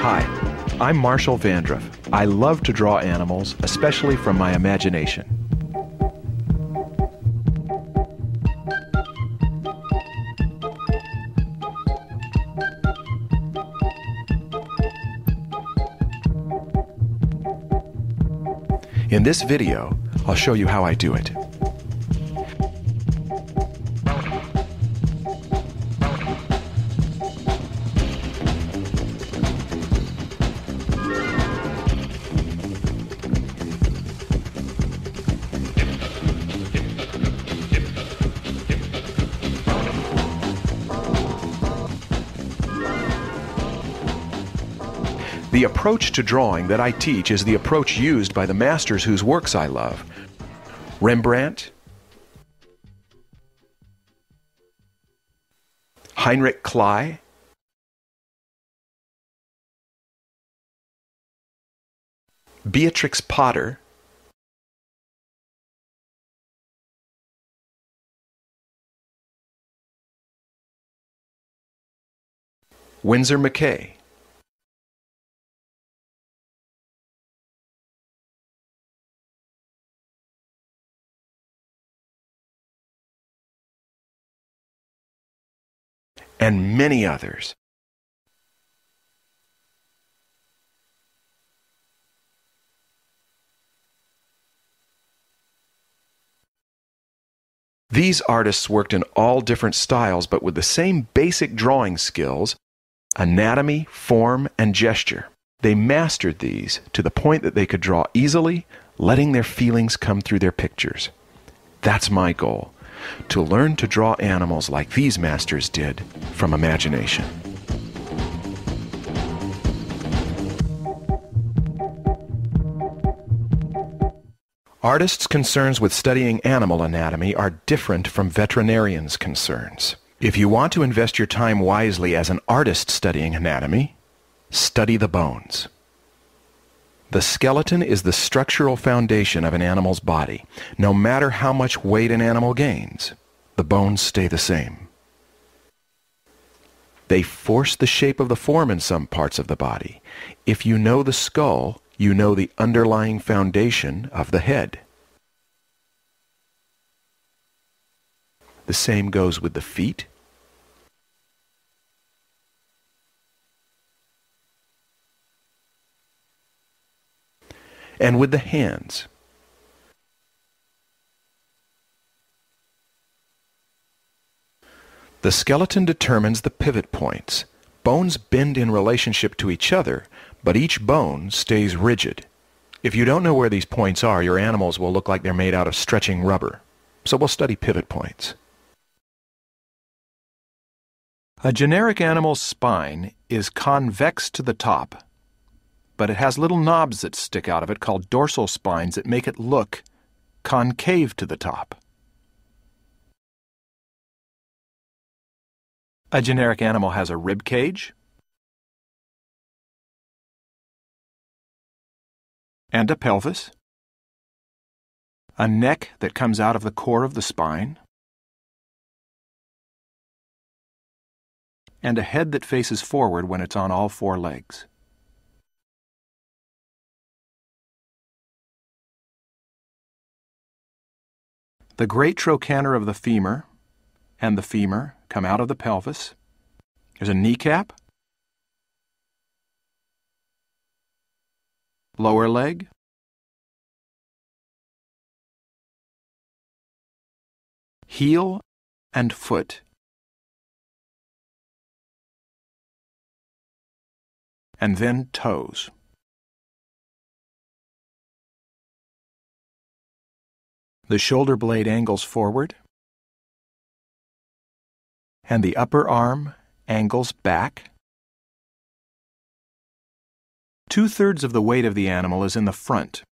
Hi, I'm Marshall Vandruff. I love to draw animals, especially from my imagination. In this video, I'll show you how I do it. The approach to drawing that I teach is the approach used by the masters whose works I love. Rembrandt, Heinrich Klei, Beatrix Potter, Winsor McCay, and many others. These artists worked in all different styles, but with the same basic drawing skills: anatomy, form, and gesture. They mastered these to the point that they could draw easily, letting their feelings come through their pictures. That's my goal: to learn to draw animals like these masters did from imagination. Artists' concerns with studying animal anatomy are different from veterinarians' concerns. If you want to invest your time wisely as an artist studying anatomy, study the bones. The skeleton is the structural foundation of an animal's body. No matter how much weight an animal gains, the bones stay the same. They force the shape of the form in some parts of the body. If you know the skull, you know the underlying foundation of the head. The same goes with the feet, and with the hands. The skeleton determines the pivot points. Bones bend in relationship to each other, but each bone stays rigid. If you don't know where these points are, your animals will look like they're made out of stretching rubber. So we'll study pivot points. A generic animal's spine is convex to the top, but it has little knobs that stick out of it called dorsal spines that make it look concave to the top. A generic animal has a rib cage and a pelvis, a neck that comes out of the core of the spine, and a head that faces forward when it's on all four legs. The great trochanter of the femur and the femur come out of the pelvis. There's a kneecap, lower leg, heel and foot, and then toes. The shoulder blade angles forward, and the upper arm angles back. 2/3 of the weight of the animal is in the front,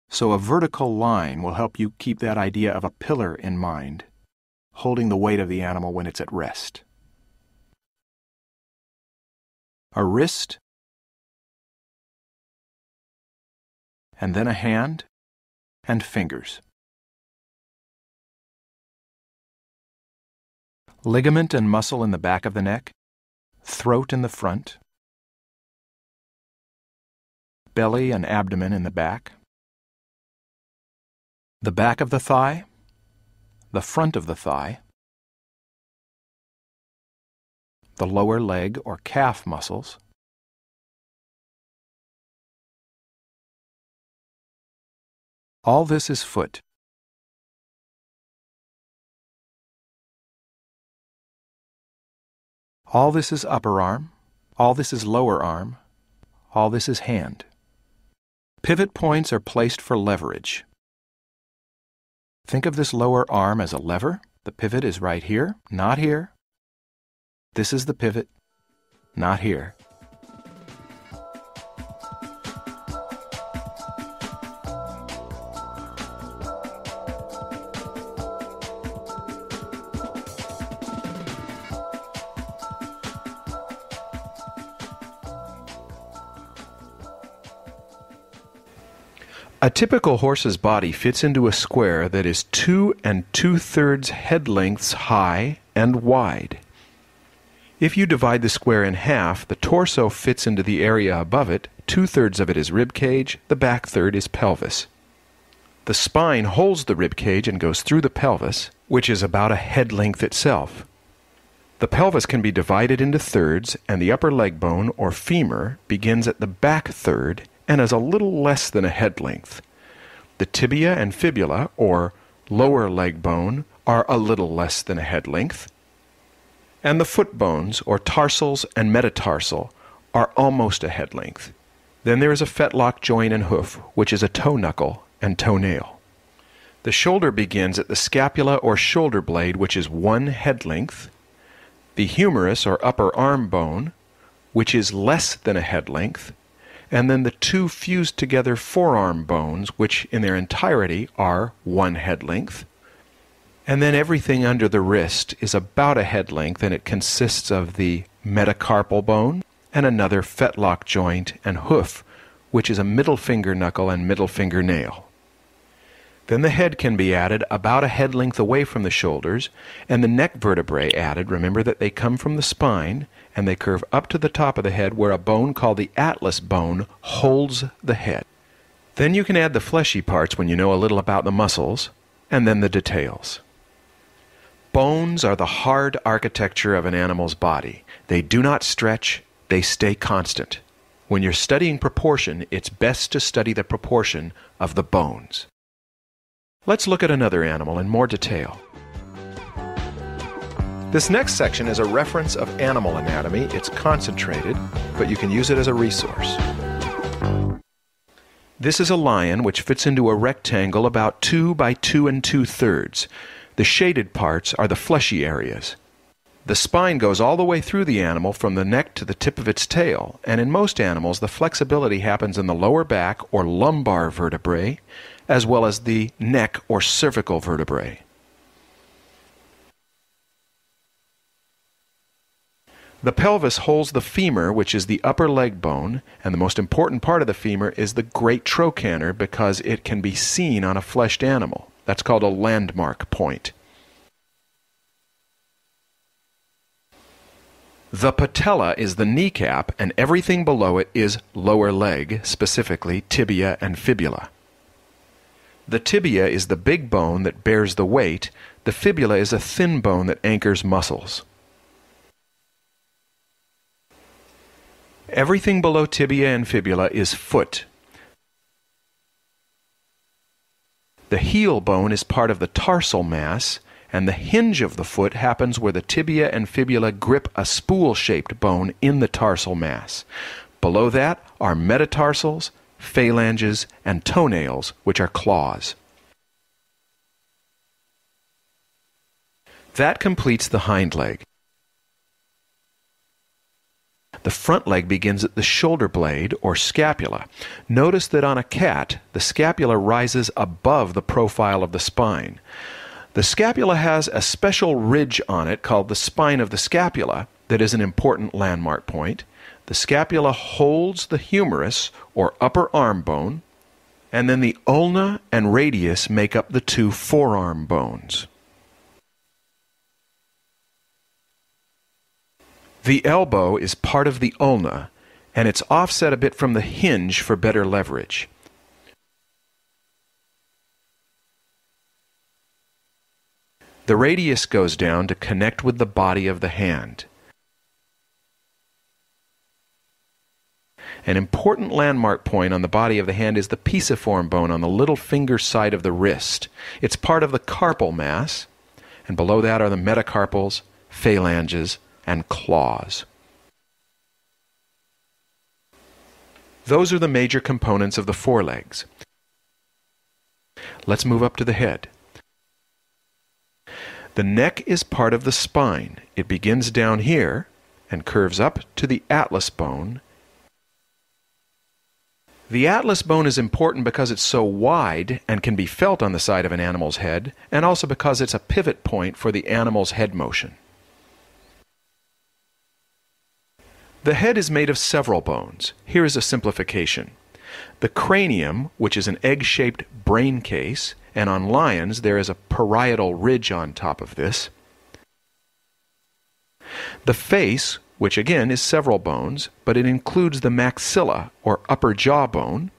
so a vertical line will help you keep that idea of a pillar in mind, holding the weight of the animal when it's at rest. A wrist, and then a hand and fingers. Ligament and muscle in the back of the neck, throat in the front, belly and abdomen in the back, the back of the thigh, the front of the thigh, the lower leg or calf muscles, all this is foot. All this is upper arm, all this is lower arm, all this is hand. Pivot points are placed for leverage. Think of this lower arm as a lever. The pivot is right here, not here. This is the pivot, not here. A typical horse's body fits into a square that is 2 2/3 head lengths high and wide. If you divide the square in half, the torso fits into the area above it. 2/3 of it is rib cage, the back third is pelvis. The spine holds the rib cage and goes through the pelvis, which is about a head length itself. The pelvis can be divided into thirds, and the upper leg bone, or femur, begins at the back third and is a little less than a head length. The tibia and fibula, or lower leg bone, are a little less than a head length. And the foot bones, or tarsals and metatarsal, are almost a head length. Then there is a fetlock joint and hoof, which is a toe knuckle and toenail. The shoulder begins at the scapula or shoulder blade, which is 1 head length. The humerus, or upper arm bone, which is less than a head length. And then the 2 fused together forearm bones, which in their entirety are 1 head length. And then everything under the wrist is about a head length, and it consists of the metacarpal bone and another fetlock joint and hoof, which is a middle finger knuckle and middle finger nail. Then the head can be added about a head length away from the shoulders, and the neck vertebrae added. Remember that they come from the spine, and they curve up to the top of the head where a bone called the atlas bone holds the head. Then you can add the fleshy parts when you know a little about the muscles, and then the details. Bones are the hard architecture of an animal's body. They do not stretch, they stay constant. When you're studying proportion, it's best to study the proportion of the bones. Let's look at another animal in more detail. This next section is a reference of animal anatomy. It's concentrated, but you can use it as a resource. This is a lion which fits into a rectangle about 2 by 2 2/3. The shaded parts are the fleshy areas. The spine goes all the way through the animal from the neck to the tip of its tail, and in most animals the flexibility happens in the lower back or lumbar vertebrae, as well as the neck or cervical vertebrae. The pelvis holds the femur, which is the upper leg bone, and the most important part of the femur is the great trochanter because it can be seen on a fleshed animal. That's called a landmark point. The patella is the kneecap, and everything below it is lower leg, specifically tibia and fibula. The tibia is the big bone that bears the weight. The fibula is a thin bone that anchors muscles. Everything below tibia and fibula is foot. The heel bone is part of the tarsal mass, and the hinge of the foot happens where the tibia and fibula grip a spool-shaped bone in the tarsal mass. Below that are metatarsals, phalanges, and toenails, which are claws. That completes the hind leg. The front leg begins at the shoulder blade, or scapula. Notice that on a cat, the scapula rises above the profile of the spine. The scapula has a special ridge on it called the spine of the scapula that is an important landmark point. The scapula holds the humerus, or upper arm bone, and then the ulna and radius make up the 2 forearm bones. The elbow is part of the ulna, and it's offset a bit from the hinge for better leverage. The radius goes down to connect with the body of the hand. An important landmark point on the body of the hand is the pisiform bone on the little finger side of the wrist. It's part of the carpal mass, and below that are the metacarpals, phalanges, and claws. Those are the major components of the forelegs. Let's move up to the head. The neck is part of the spine. It begins down here and curves up to the atlas bone. The atlas bone is important because it's so wide and can be felt on the side of an animal's head, and also because it's a pivot point for the animal's head motion. The head is made of several bones. Here is a simplification. The cranium, which is an egg-shaped brain case, and on lions there is a parietal ridge on top of this. The face, which again is several bones, but it includes the maxilla, or upper jaw bone.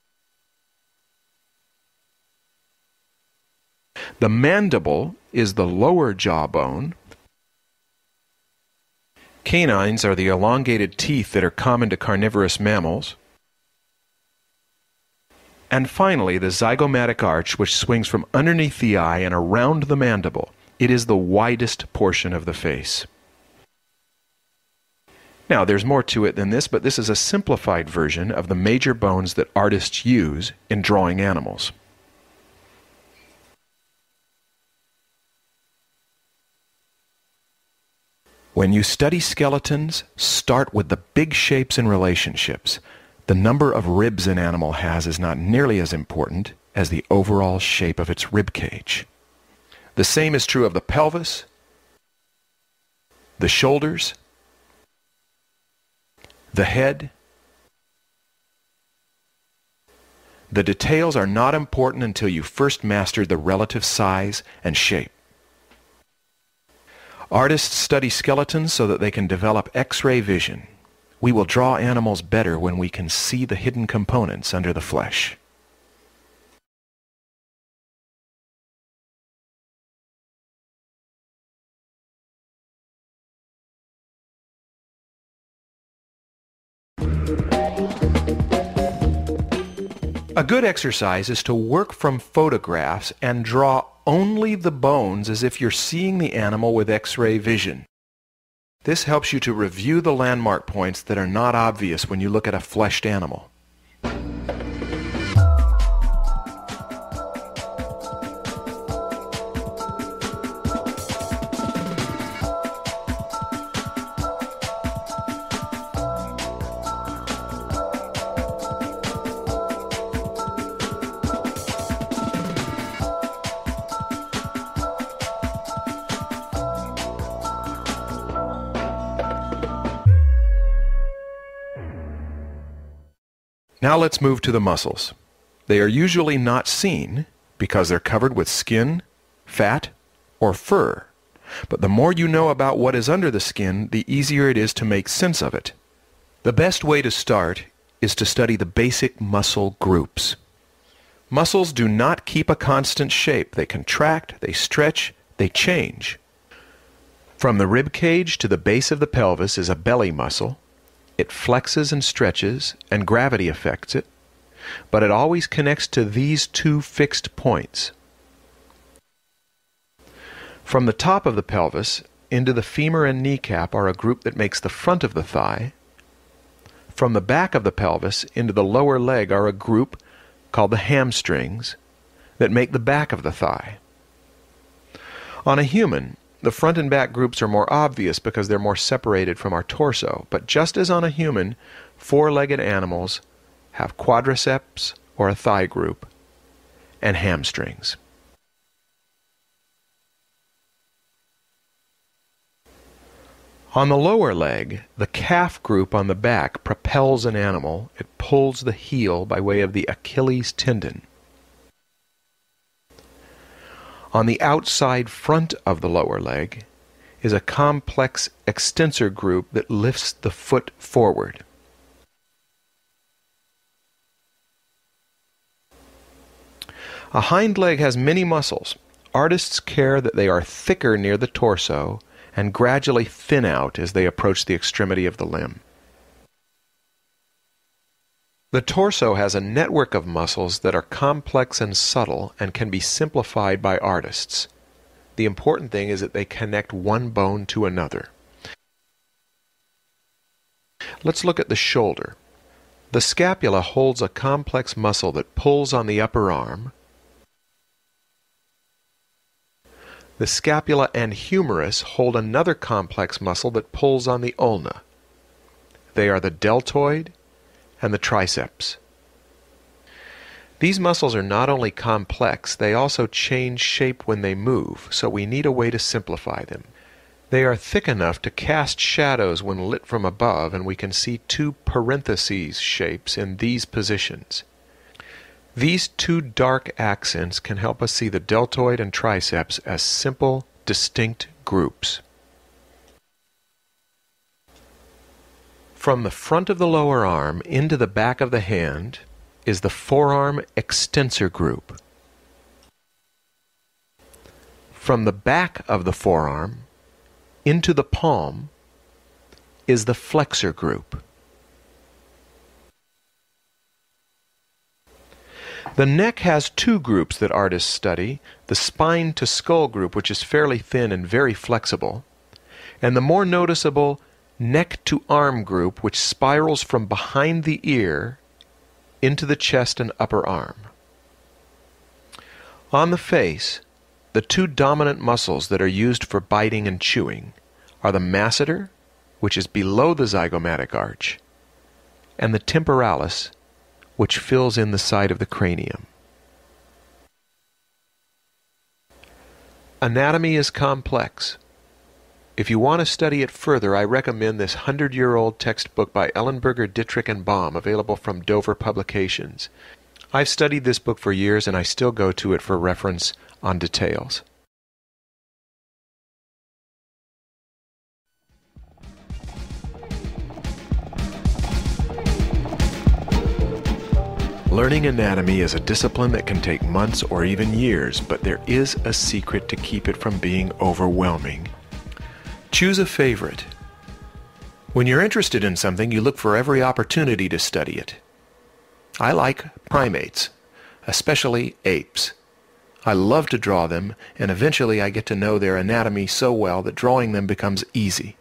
The mandible is the lower jaw bone. Canines are the elongated teeth that are common to carnivorous mammals. And finally, the zygomatic arch, which swings from underneath the eye and around the mandible. It is the widest portion of the face. Now, there's more to it than this, but this is a simplified version of the major bones that artists use in drawing animals. When you study skeletons, start with the big shapes and relationships. The number of ribs an animal has is not nearly as important as the overall shape of its rib cage. The same is true of the pelvis, the shoulders, the head. The details are not important until you first mastered the relative size and shape. Artists study skeletons so that they can develop X-ray vision. We will draw animals better when we can see the hidden components under the flesh. A good exercise is to work from photographs and draw only the bones as if you're seeing the animal with X-ray vision. This helps you to review the landmark points that are not obvious when you look at a fleshed animal. Now let's move to the muscles. They are usually not seen because they're covered with skin, fat, or fur. But the more you know about what is under the skin, the easier it is to make sense of it. The best way to start is to study the basic muscle groups. Muscles do not keep a constant shape. They contract, they stretch, they change. From the rib cage to the base of the pelvis is a belly muscle. It flexes and stretches, and gravity affects it, but it always connects to these two fixed points. From the top of the pelvis into the femur and kneecap are a group that makes the front of the thigh. From the back of the pelvis into the lower leg are a group called the hamstrings that make the back of the thigh. On a human, the front and back groups are more obvious because they're more separated from our torso, but just as on a human, four-legged animals have quadriceps, or a thigh group, and hamstrings. On the lower leg, the calf group on the back propels an animal. It pulls the heel by way of the Achilles tendon. On the outside front of the lower leg is a complex extensor group that lifts the foot forward. A hind leg has many muscles. Artists care that they are thicker near the torso and gradually thin out as they approach the extremity of the limb. The torso has a network of muscles that are complex and subtle and can be simplified by artists. The important thing is that they connect one bone to another. Let's look at the shoulder. The scapula holds a complex muscle that pulls on the upper arm. The scapula and humerus hold another complex muscle that pulls on the ulna. They are the deltoid and the triceps. These muscles are not only complex, they also change shape when they move, so we need a way to simplify them. They are thick enough to cast shadows when lit from above, and we can see two parentheses shapes in these positions. These two dark accents can help us see the deltoid and triceps as simple, distinct groups. From the front of the lower arm into the back of the hand is the forearm extensor group. From the back of the forearm into the palm is the flexor group. The neck has two groups that artists study, the spine to skull group, which is fairly thin and very flexible, and the more noticeable neck to arm group, which spirals from behind the ear into the chest and upper arm. On the face, the two dominant muscles that are used for biting and chewing are the masseter, which is below the zygomatic arch, and the temporalis, which fills in the side of the cranium. Anatomy is complex. If you want to study it further, I recommend this 100-year-old textbook by Ellenberger, Dittrich, and Baum, available from Dover Publications. I've studied this book for years, and I still go to it for reference on details. Learning anatomy is a discipline that can take months or even years, but there is a secret to keep it from being overwhelming. Choose a favorite. When you're interested in something, you look for every opportunity to study it. I like primates, especially apes. I love to draw them, and eventually I get to know their anatomy so well that drawing them becomes easy.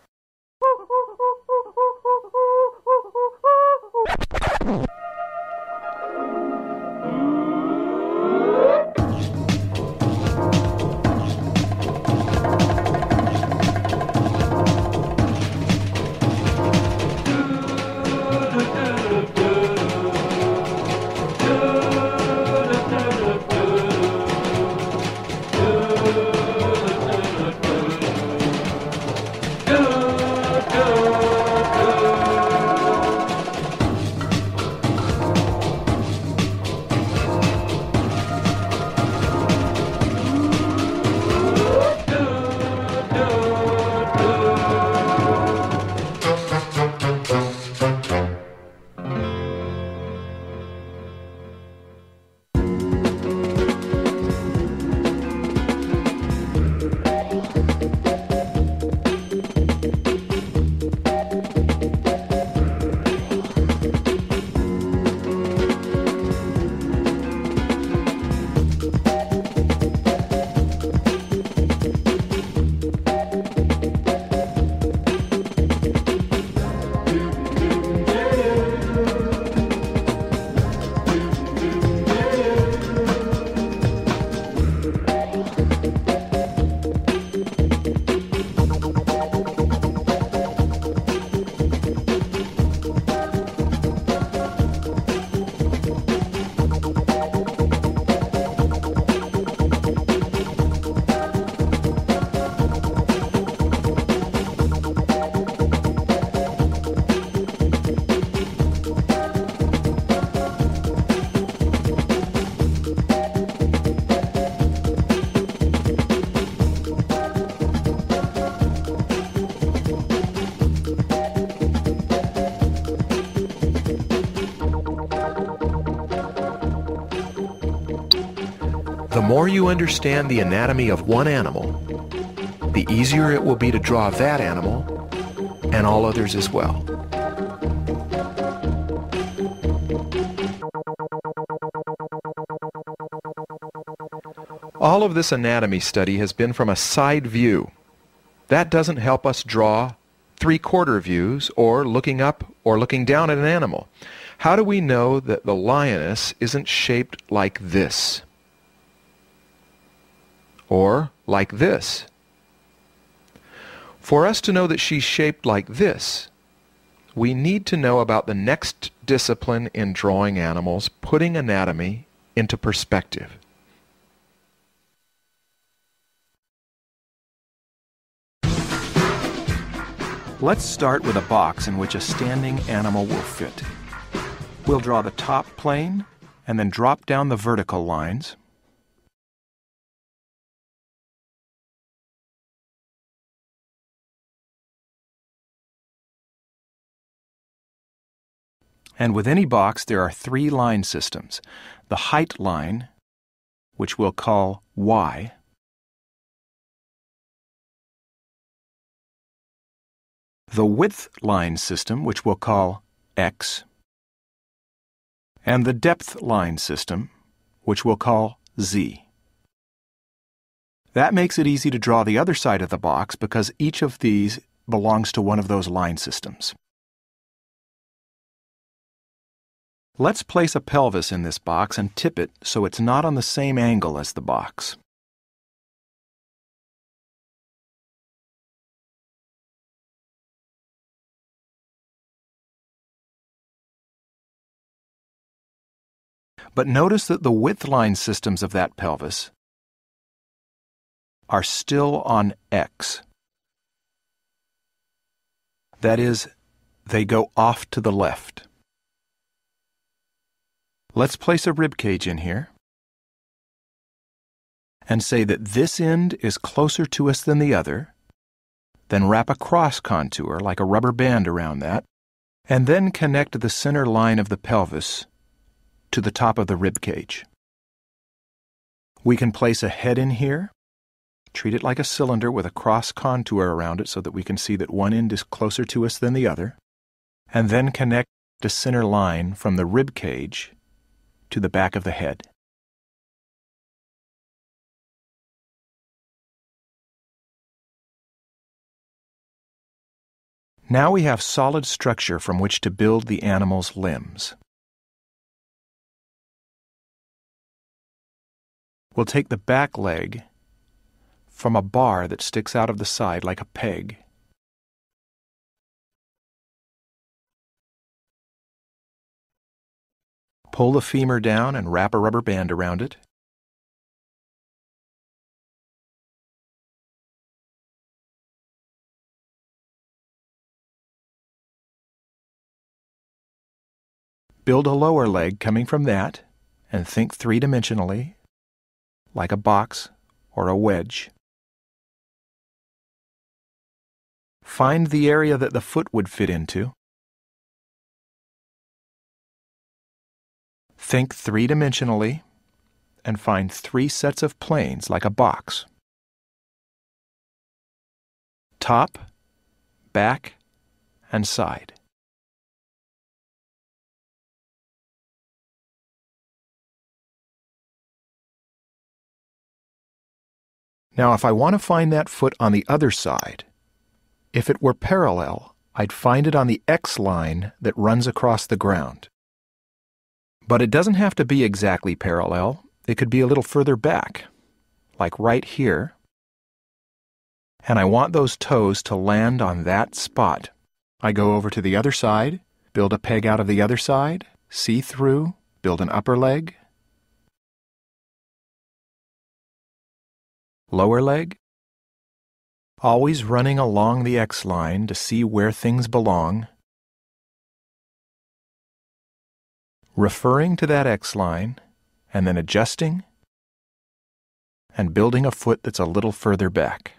more you understand the anatomy of one animal, the easier it will be to draw that animal and all others as well. All of this anatomy study has been from a side view. That doesn't help us draw three-quarter views or looking up or looking down at an animal. How do we know that the lioness isn't shaped like this? Or like this? For us to know that she's shaped like this, we need to know about the next discipline in drawing animals, putting anatomy into perspective. Let's start with a box in which a standing animal will fit. We'll draw the top plane and then drop down the vertical lines. And with any box, there are three line systems. The height line, which we'll call Y. The width line system, which we'll call X. And the depth line system, which we'll call Z. That makes it easy to draw the other side of the box because each of these belongs to one of those line systems. Let's place a pelvis in this box and tip it so it's not on the same angle as the box. But notice that the width line systems of that pelvis are still on X. That is, they go off to the left. Let's place a rib cage in here and say that this end is closer to us than the other, then wrap a cross contour like a rubber band around that, and then connect the center line of the pelvis to the top of the rib cage. We can place a head in here, treat it like a cylinder with a cross contour around it so that we can see that one end is closer to us than the other, and then connect the center line from the rib cage to the back of the head. Now we have solid structure from which to build the animal's limbs. We'll take the back leg from a bar that sticks out of the side like a peg. Pull the femur down and wrap a rubber band around it. Build a lower leg coming from that and think three-dimensionally, like a box or a wedge. Find the area that the foot would fit into. Think three-dimensionally and find three sets of planes like a box. Top, back, and side. Now, if I want to find that foot on the other side, if it were parallel, I'd find it on the X line that runs across the ground. But it doesn't have to be exactly parallel. It could be a little further back, like right here. And I want those toes to land on that spot. I go over to the other side, build a peg out of the other side, see through, build an upper leg, lower leg, always running along the X line to see where things belong, referring to that X line, and then adjusting and building a foot that's a little further back.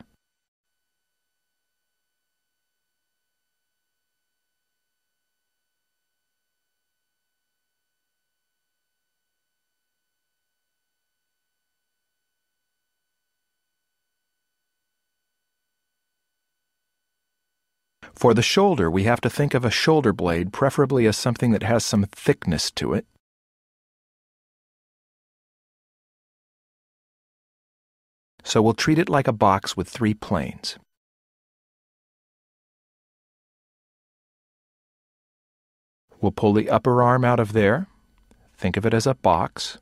For the shoulder, we have to think of a shoulder blade, preferably as something that has some thickness to it. So we'll treat it like a box with 3 planes. We'll pull the upper arm out of there. Think of it as a box.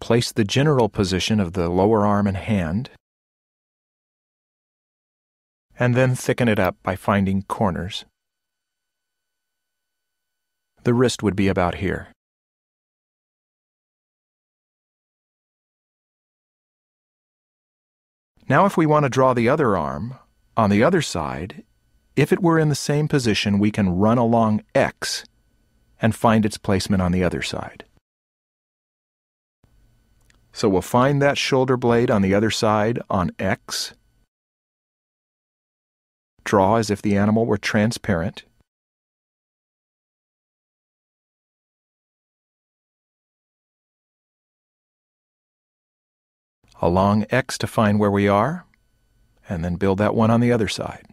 Place the general position of the lower arm and hand, and then thicken it up by finding corners. The wrist would be about here. Now if we want to draw the other arm, on the other side, if it were in the same position, we can run along X and find its placement on the other side. So we'll find that shoulder blade on the other side on X. Draw as if the animal were transparent. Along X to find where we are, and then build that one on the other side.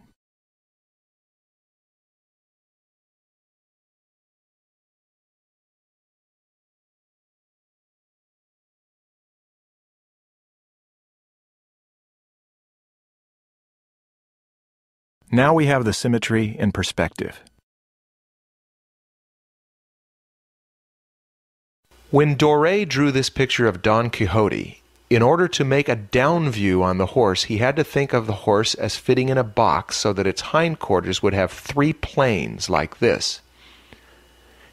Now we have the symmetry in perspective. When Doré drew this picture of Don Quixote, in order to make a down view on the horse, he had to think of the horse as fitting in a box so that its hindquarters would have 3 planes like this.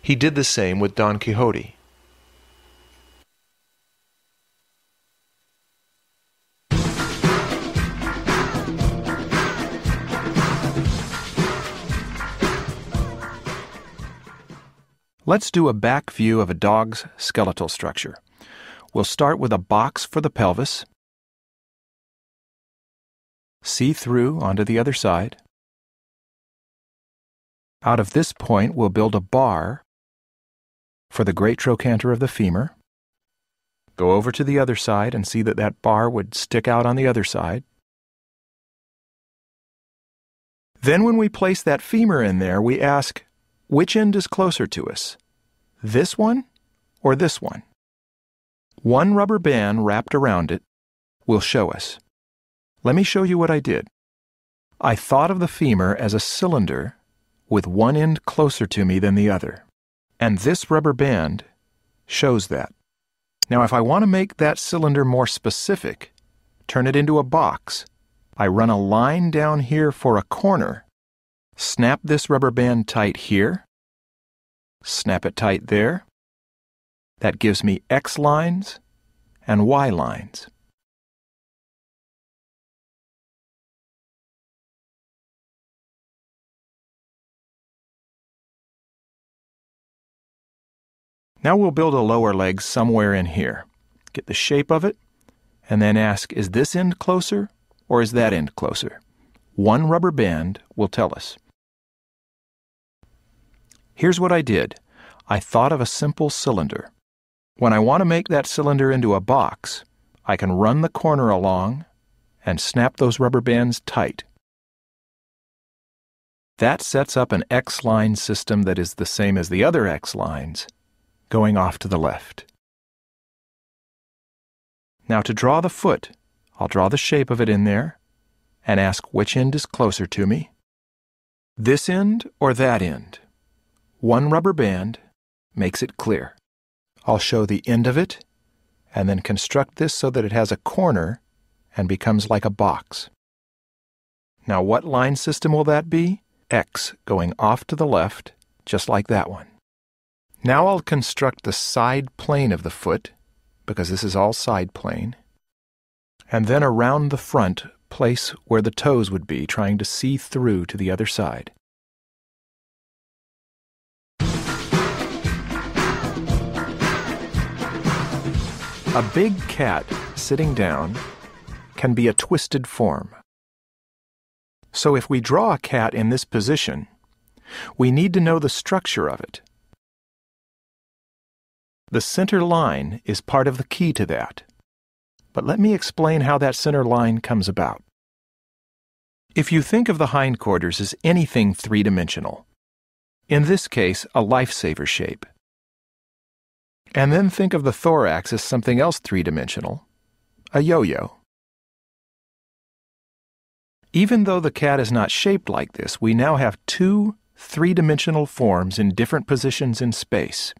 He did the same with Don Quixote. Let's do a back view of a dog's skeletal structure. We'll start with a box for the pelvis, see through onto the other side. Out of this point, we'll build a bar for the great trochanter of the femur. Go over to the other side and see that that bar would stick out on the other side. Then when we place that femur in there, we ask, which end is closer to us? This one or this one? One rubber band wrapped around it will show us. Let me show you what I did. I thought of the femur as a cylinder with one end closer to me than the other, and this rubber band shows that. Now if I want to make that cylinder more specific, turn it into a box, I run a line down here for a corner, snap this rubber band tight here, snap it tight there. That gives me X lines and Y lines. Now we'll build a lower leg somewhere in here. Get the shape of it, and then ask, is this end closer or is that end closer? One rubber band will tell us. Here's what I did. I thought of a simple cylinder. When I want to make that cylinder into a box, I can run the corner along and snap those rubber bands tight. That sets up an X-line system that is the same as the other X lines, going off to the left. Now to draw the foot, I'll draw the shape of it in there and ask which end is closer to me. This end or that end? One rubber band makes it clear. I'll show the end of it and then construct this so that it has a corner and becomes like a box. Now what line system will that be? X going off to the left, just like that one. Now I'll construct the side plane of the foot, because this is all side plane, and then around the front place where the toes would be, trying to see through to the other side. A big cat sitting down can be a twisted form. So if we draw a cat in this position, we need to know the structure of it. The center line is part of the key to that. but let me explain how that center line comes about. If you think of the hindquarters as anything three-dimensional, in this case, a lifesaver shape, and then think of the thorax as something else three-dimensional, a yo-yo. Even though the cat is not shaped like this, we now have two three-dimensional forms in different positions in space.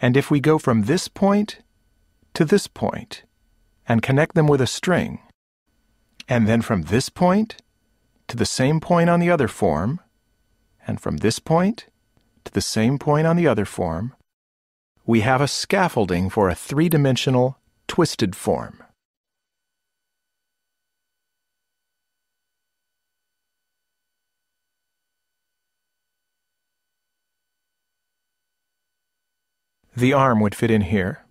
And if we go from this point to this point and connect them with a string, and then from this point to the same point on the other form, and from this point to the same point on the other form, we have a scaffolding for a three-dimensional twisted form. The arm would fit in here.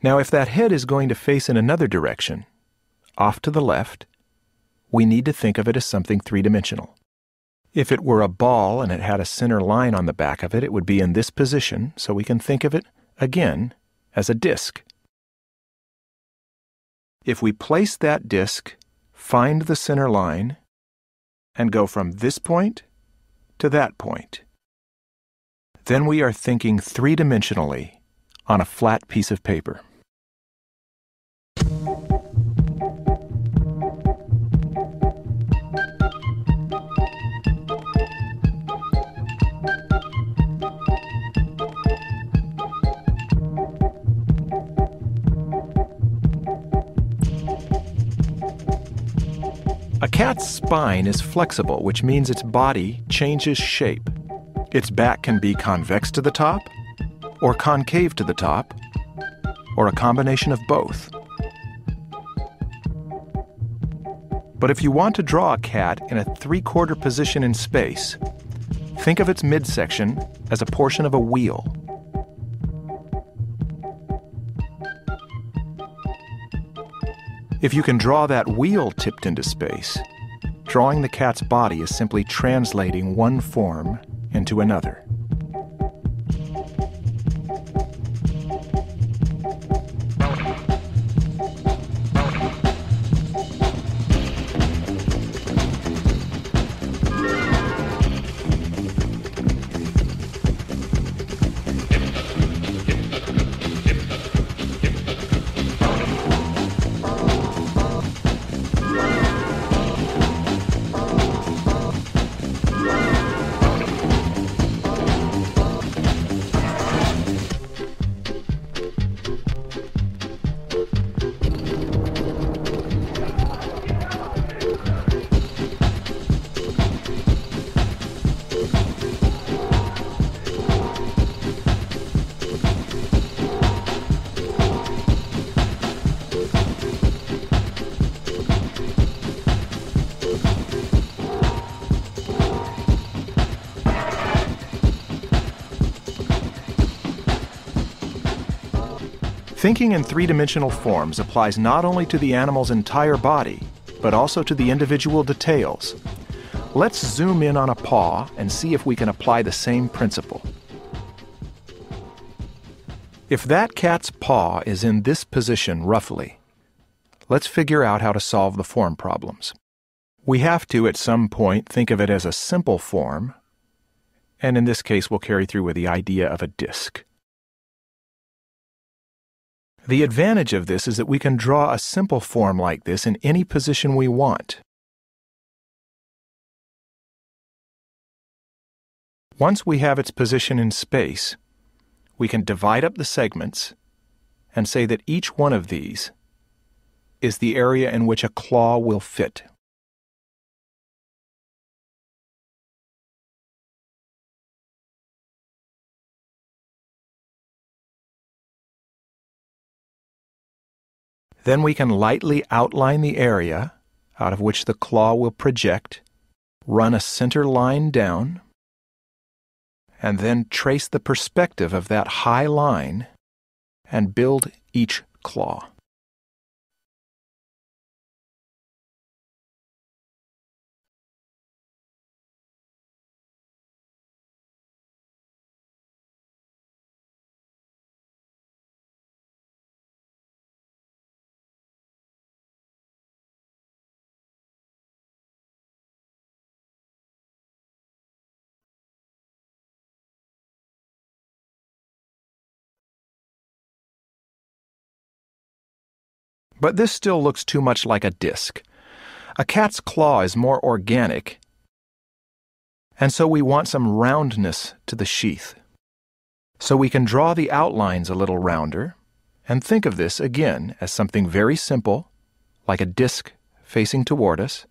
Now, if that head is going to face in another direction, off to the left, we need to think of it as something three-dimensional. If it were a ball and it had a center line on the back of it, it would be in this position, so we can think of it, again, as a disc. If we place that disc, find the center line, and go from this point to that point, then we are thinking three-dimensionally on a flat piece of paper. A cat's spine is flexible, which means its body changes shape. Its back can be convex to the top, or concave to the top, or a combination of both. But if you want to draw a cat in a three-quarter position in space, think of its midsection as a portion of a wheel. If you can draw that wheel tipped into space, drawing the cat's body is simply translating one form into another. Thinking in three-dimensional forms applies not only to the animal's entire body, but also to the individual details. Let's zoom in on a paw and see if we can apply the same principle. If that cat's paw is in this position roughly, let's figure out how to solve the form problems. We have to, at some point, think of it as a simple form, and in this case we'll carry through with the idea of a disc. The advantage of this is that we can draw a simple form like this in any position we want. Once we have its position in space, we can divide up the segments and say that each one of these is the area in which a claw will fit. Then we can lightly outline the area out of which the claw will project, run a center line down, and then trace the perspective of that high line and build each claw. But this still looks too much like a disc. A cat's claw is more organic, and so we want some roundness to the sheath. So we can draw the outlines a little rounder, and think of this again as something very simple, like a disc facing toward us.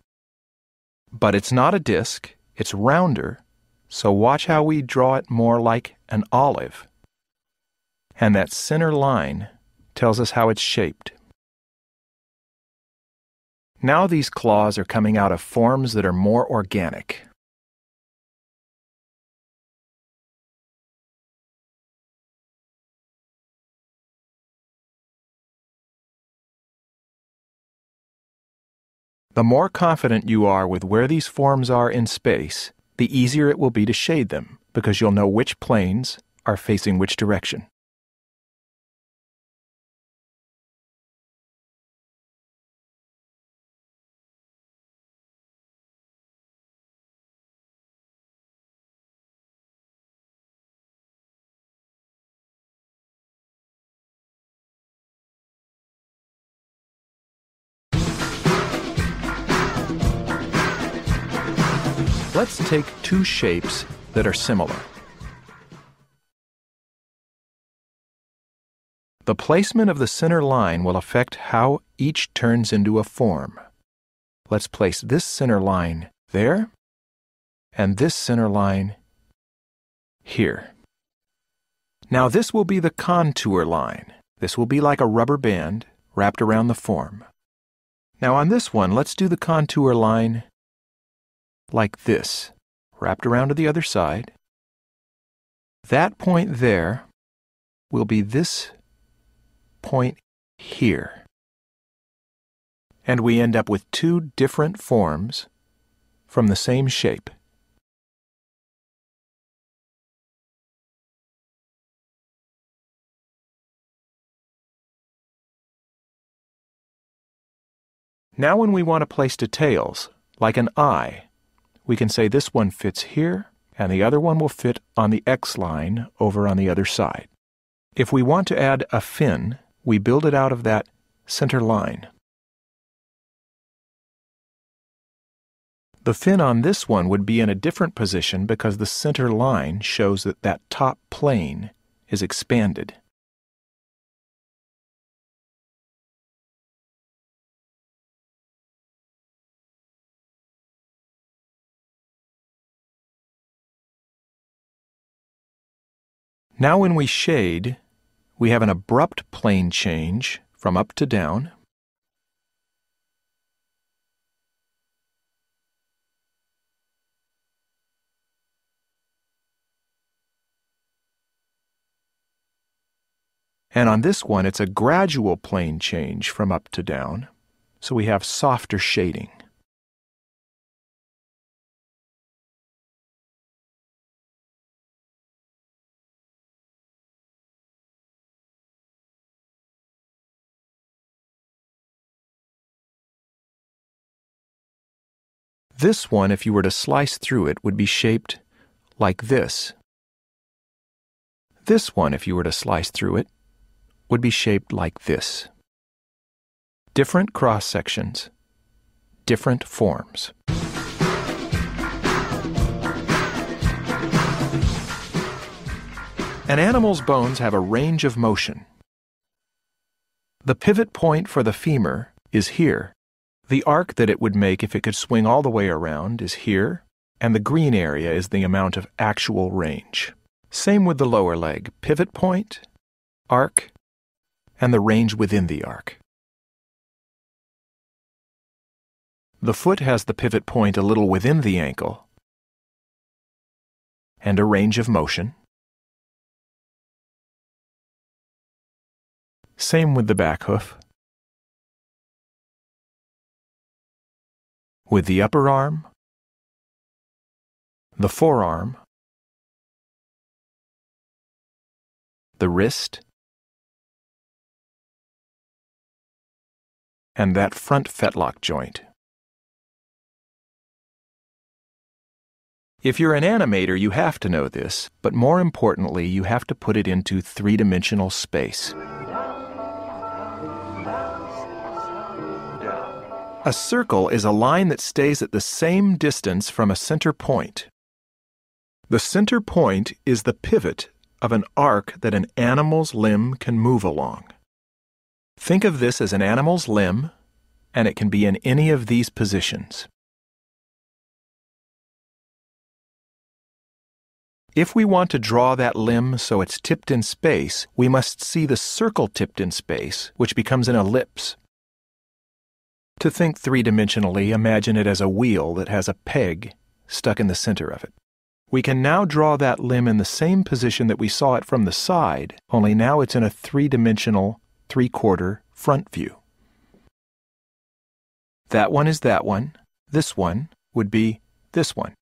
But it's not a disc, it's rounder, so watch how we draw it more like an olive. And that center line tells us how it's shaped. Now these claws are coming out of forms that are more organic. The more confident you are with where these forms are in space, the easier it will be to shade them, because you'll know which planes are facing which direction. Let's take two shapes that are similar. The placement of the center line will affect how each turns into a form. Let's place this center line there, and this center line here. Now this will be the contour line. This will be like a rubber band wrapped around the form. Now on this one, let's do the contour line like this, wrapped around to the other side. That point there will be this point here. And we end up with two different forms from the same shape. Now when we want to place details, like an eye, we can say this one fits here, and the other one will fit on the X line over on the other side. If we want to add a fin, we build it out of that center line. The fin on this one would be in a different position because the center line shows that that top plane is expanded. Now when we shade, we have an abrupt plane change from up to down. And on this one, it's a gradual plane change from up to down, so we have softer shading. This one, if you were to slice through it, would be shaped like this. This one, if you were to slice through it, would be shaped like this. Different cross sections, different forms. An animal's bones have a range of motion. The pivot point for the femur is here. The arc that it would make if it could swing all the way around is here, and the green area is the amount of actual range. Same with the lower leg, pivot point, arc, and the range within the arc. The foot has the pivot point a little within the ankle, and a range of motion. Same with the back hoof. With the upper arm, the forearm, the wrist, and that front fetlock joint. If you're an animator, you have to know this, but more importantly, you have to put it into three-dimensional space. A circle is a line that stays at the same distance from a center point. The center point is the pivot of an arc that an animal's limb can move along. Think of this as an animal's limb, and it can be in any of these positions. If we want to draw that limb so it's tipped in space, we must see the circle tipped in space, which becomes an ellipse. To think three-dimensionally, imagine it as a wheel that has a peg stuck in the center of it. We can now draw that limb in the same position that we saw it from the side, only now it's in a three-dimensional, three-quarter front view. That one is that one. This one would be this one.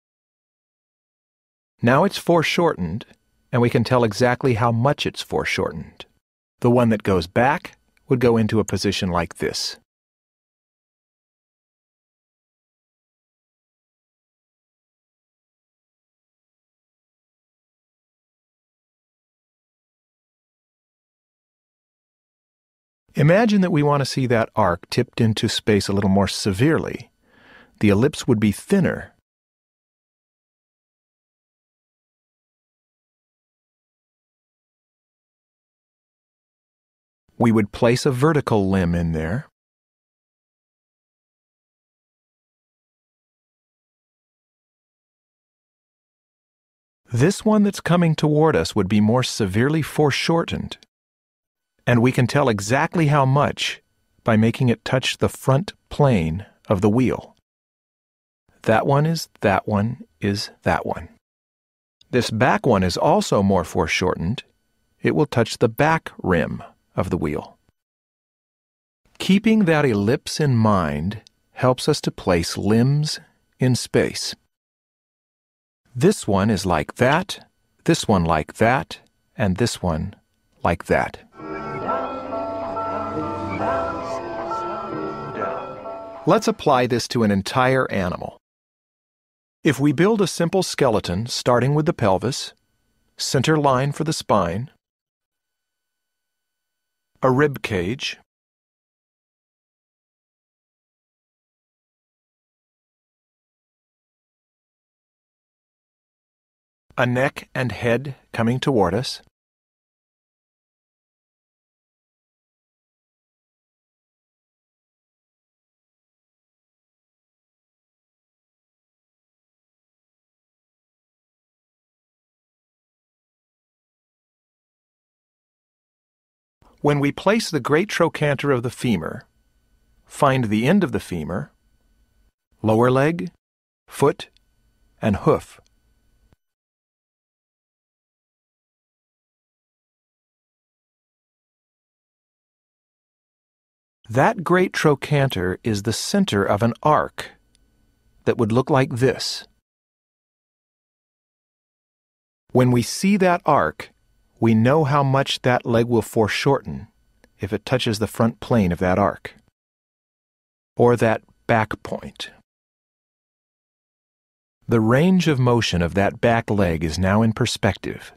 Now it's foreshortened, and we can tell exactly how much it's foreshortened. The one that goes back would go into a position like this. Imagine that we want to see that arc tipped into space a little more severely. The ellipse would be thinner. We would place a vertical limb in there. This one that's coming toward us would be more severely foreshortened. And we can tell exactly how much by making it touch the front plane of the wheel. That one is that one is that one. This back one is also more foreshortened. It will touch the back rim of the wheel. Keeping that ellipse in mind helps us to place limbs in space. This one is like that, this one like that, and this one like that. Let's apply this to an entire animal. If we build a simple skeleton starting with the pelvis, center line for the spine, a rib cage, a neck and head coming toward us, when we place the great trochanter of the femur, find the end of the femur, lower leg, foot, and hoof. That great trochanter is the center of an arc that would look like this. When we see that arc, we know how much that leg will foreshorten if it touches the front plane of that arc, or that back point. The range of motion of that back leg is now in perspective.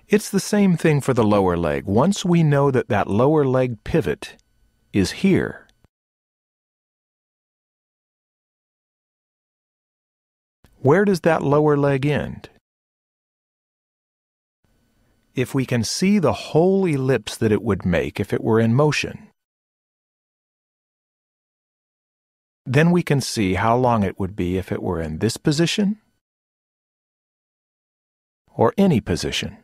It's the same thing for the lower leg. Once we know that that lower leg pivot is here, where does that lower leg end? If we can see the whole ellipse that it would make if it were in motion, then we can see how long it would be if it were in this position or any position.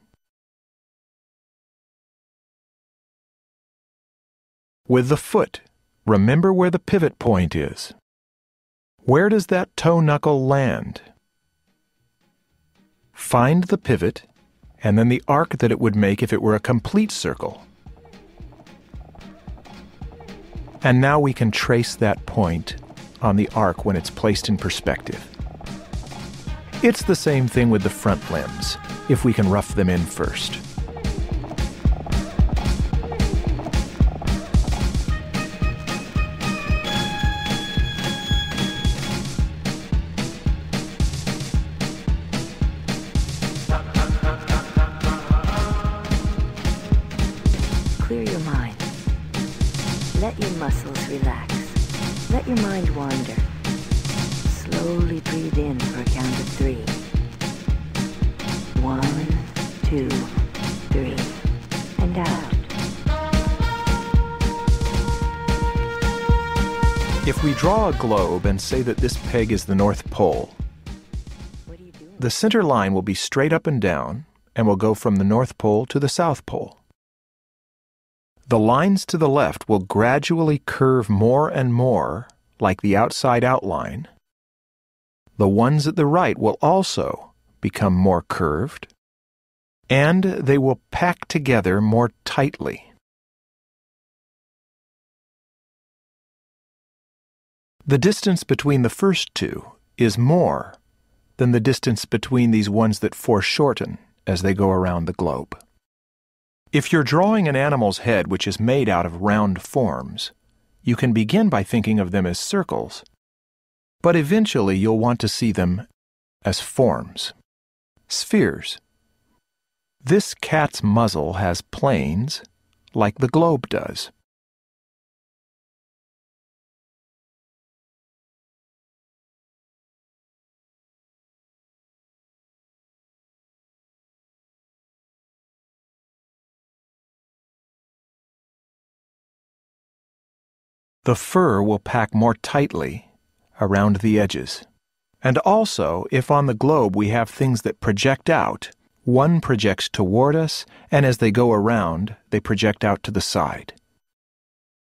With the foot, remember where the pivot point is. Where does that toe knuckle land? Find the pivot, and then the arc that it would make if it were a complete circle. And now we can trace that point on the arc when it's placed in perspective. It's the same thing with the front limbs, if we can rough them in first. Clear your mind. Let your muscles relax. Let your mind wander. Slowly breathe in for a count of 3. 1, 2, 3, and out. If we draw a globe and say that this peg is the North Pole, What are you doing? the center line will be straight up and down and will go from the North Pole to the South Pole. The lines to the left will gradually curve more and more like the outside outline. The ones at the right will also become more curved, and they will pack together more tightly. The distance between the first two is more than the distance between these ones that foreshorten as they go around the globe. If you're drawing an animal's head which is made out of round forms, you can begin by thinking of them as circles, but eventually you'll want to see them as forms, spheres. This cat's muzzle has planes like the globe does. The fur will pack more tightly around the edges. And also, if on the globe we have things that project out, one projects toward us, and as they go around, they project out to the side.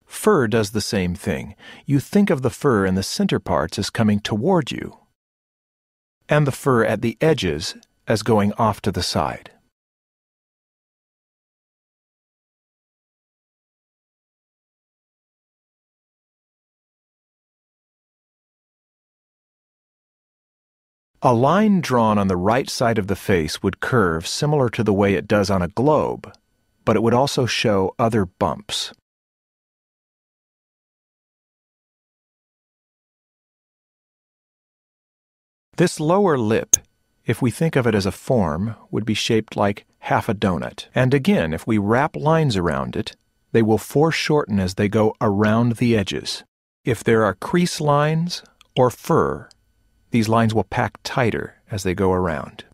Fur does the same thing. You think of the fur in the center parts as coming toward you, and the fur at the edges as going off to the side. A line drawn on the right side of the face would curve similar to the way it does on a globe, but it would also show other bumps. This lower lip, if we think of it as a form, would be shaped like half a donut. And again, if we wrap lines around it, they will foreshorten as they go around the edges. If there are crease lines or fur, these lines will pack tighter as they go around.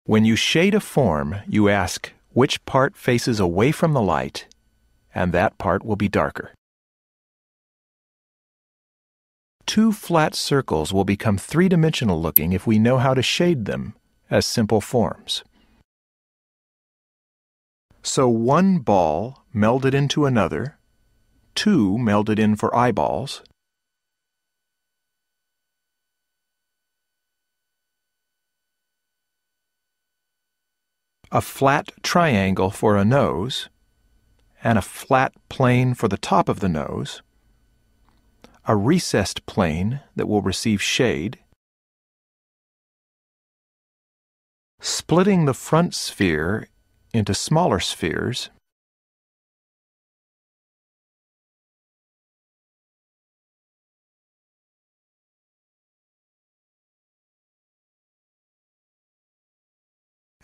When you shade a form, you ask which part faces away from the light, and that part will be darker. 2 flat circles will become three-dimensional looking if we know how to shade them as simple forms. So one ball melded into another, 2 melded in for eyeballs, a flat triangle for a nose, and a flat plane for the top of the nose, a recessed plane that will receive shade, splitting the front sphere into smaller spheres,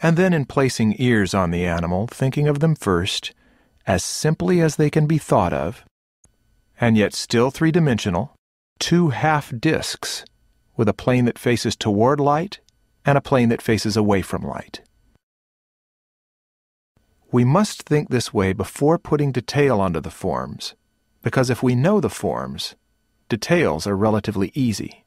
and then in placing ears on the animal, thinking of them first as simply as they can be thought of, and yet still three-dimensional, 2 half discs with a plane that faces toward light and a plane that faces away from light. We must think this way before putting detail onto the forms, because if we know the forms, details are relatively easy.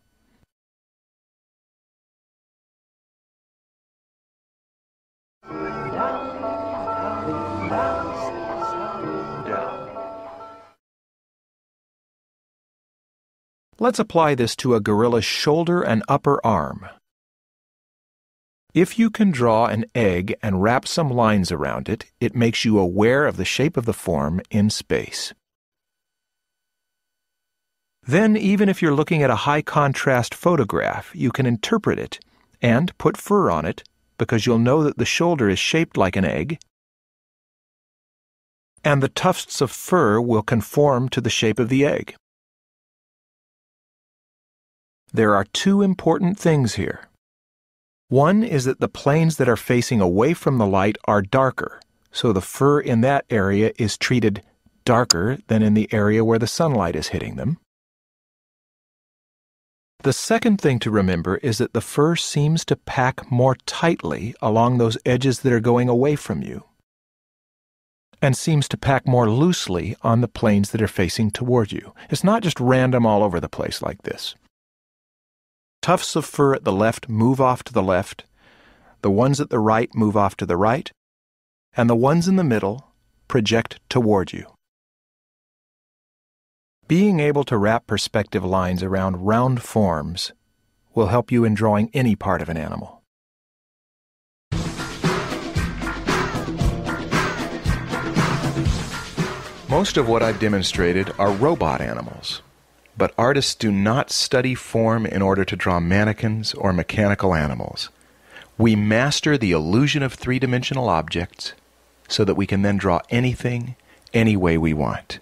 Let's apply this to a gorilla's shoulder and upper arm. If you can draw an egg and wrap some lines around it, it makes you aware of the shape of the form in space. Then, even if you're looking at a high-contrast photograph, you can interpret it and put fur on it because you'll know that the shoulder is shaped like an egg, and the tufts of fur will conform to the shape of the egg. There are two important things here. One is that the planes that are facing away from the light are darker, so the fur in that area is treated darker than in the area where the sunlight is hitting them. The second thing to remember is that the fur seems to pack more tightly along those edges that are going away from you, and seems to pack more loosely on the planes that are facing toward you. It's not just random all over the place like this. Tufts of fur at the left move off to the left, the ones at the right move off to the right, and the ones in the middle project toward you. Being able to wrap perspective lines around round forms will help you in drawing any part of an animal. Most of what I've demonstrated are robot animals. But artists do not study form in order to draw mannequins or mechanical animals. We master the illusion of three-dimensional objects so that we can then draw anything, any way we want.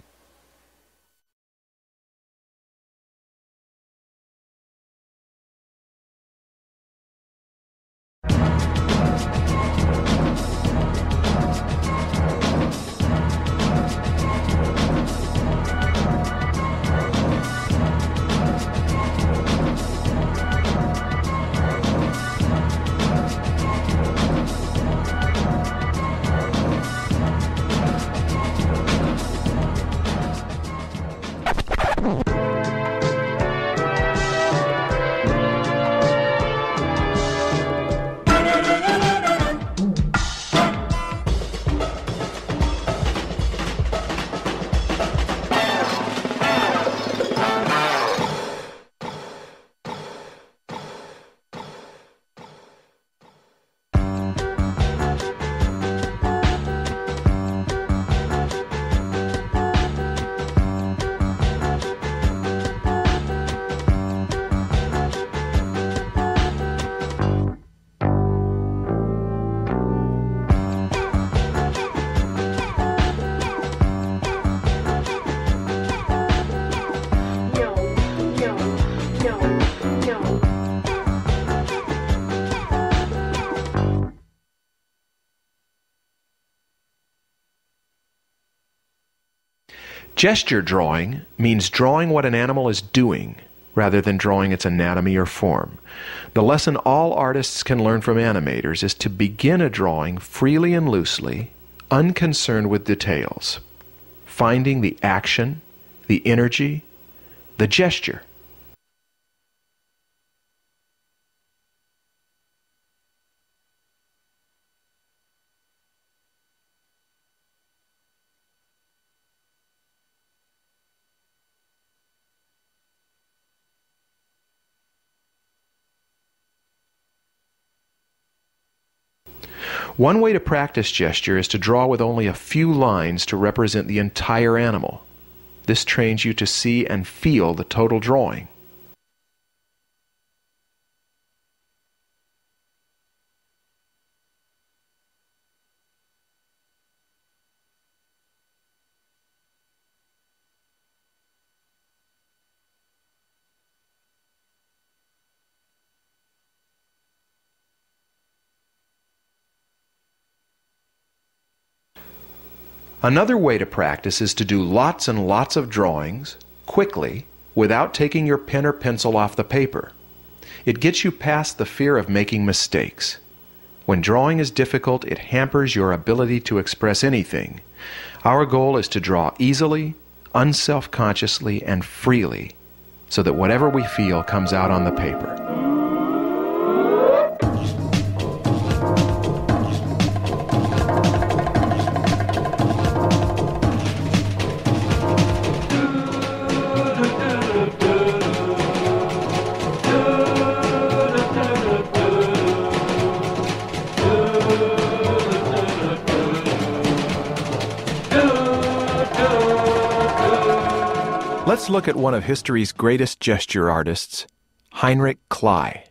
Gesture drawing means drawing what an animal is doing rather than drawing its anatomy or form. The lesson all artists can learn from animators is to begin a drawing freely and loosely, unconcerned with details, finding the action, the energy, the gesture. One way to practice gesture is to draw with only a few lines to represent the entire animal. This trains you to see and feel the total drawing. Another way to practice is to do lots and lots of drawings, quickly, without taking your pen or pencil off the paper. It gets you past the fear of making mistakes. When drawing is difficult, it hampers your ability to express anything. Our goal is to draw easily, unself-consciously, and freely, so that whatever we feel comes out on the paper. Let's look at one of history's greatest gesture artists, Heinrich Kley.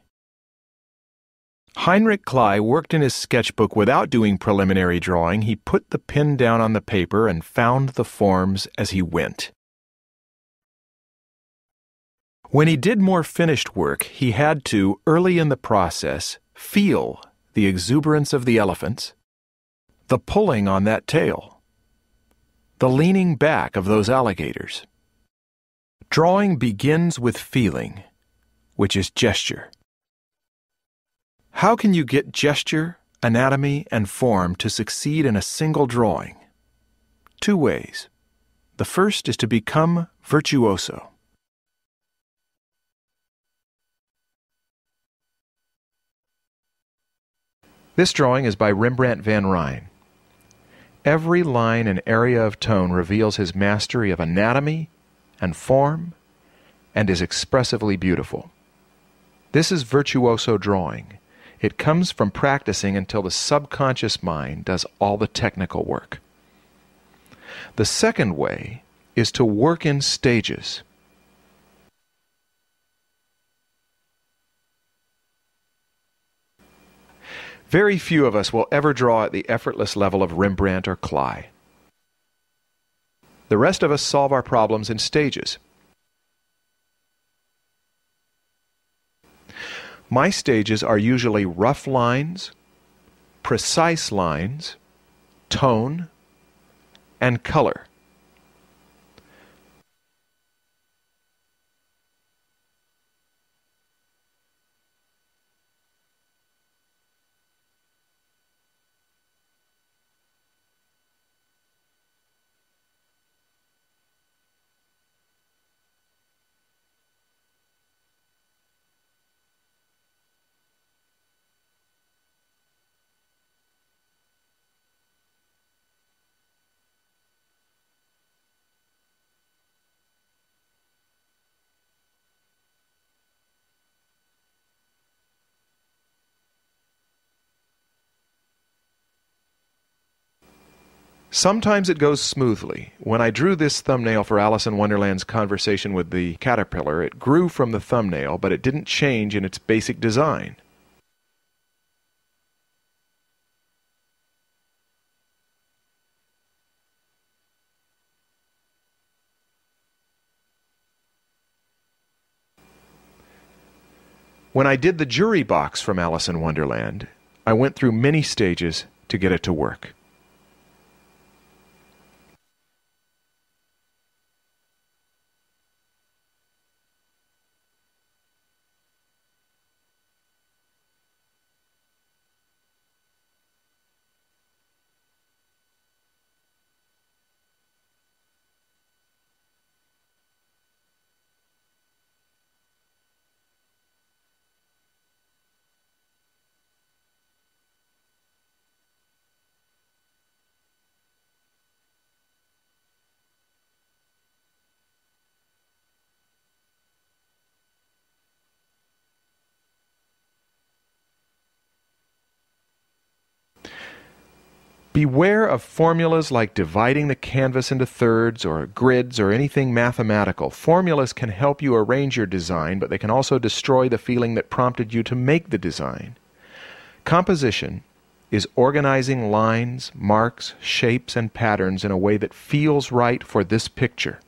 Heinrich Kley worked in his sketchbook without doing preliminary drawing. He put the pen down on the paper and found the forms as he went. When he did more finished work, he had to, early in the process, feel the exuberance of the elephants, the pulling on that tail, the leaning back of those alligators. Drawing begins with feeling, which is gesture. How can you get gesture, anatomy, and form to succeed in a single drawing? 2 ways. The first is to become virtuoso. This drawing is by Rembrandt van Rijn. Every line and area of tone reveals his mastery of anatomy and form and is expressively beautiful. This is virtuoso drawing. It comes from practicing until the subconscious mind does all the technical work. The second way is to work in stages. Very few of us will ever draw at the effortless level of Rembrandt or Kley. The rest of us solve our problems in stages. My stages are usually rough lines, precise lines, tone, and color. Sometimes it goes smoothly. When I drew this thumbnail for Alice in Wonderland's conversation with the caterpillar, it grew from the thumbnail, but it didn't change in its basic design. When I did the jury box from Alice in Wonderland, I went through many stages to get it to work. Beware of formulas like dividing the canvas into thirds or grids or anything mathematical. Formulas can help you arrange your design, but they can also destroy the feeling that prompted you to make the design. Composition is organizing lines, marks, shapes, and patterns in a way that feels right for this picture.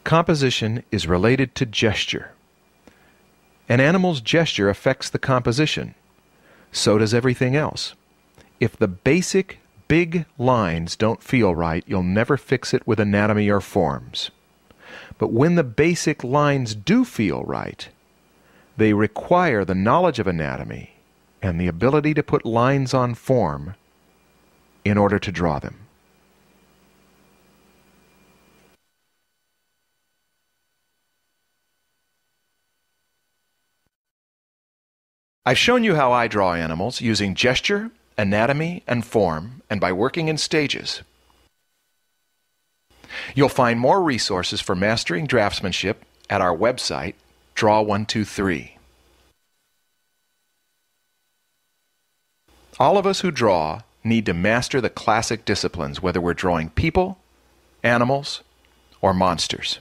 Composition is related to gesture. An animal's gesture affects the composition. So does everything else. If the basic big lines don't feel right, you'll never fix it with anatomy or forms. But when the basic lines do feel right, they require the knowledge of anatomy and the ability to put lines on form in order to draw them. I've shown you how I draw animals using gesture, anatomy and form, and by working in stages. You'll find more resources for mastering draftsmanship at our website, Draw123. All of us who draw need to master the classic disciplines, whether we're drawing people, animals, or monsters.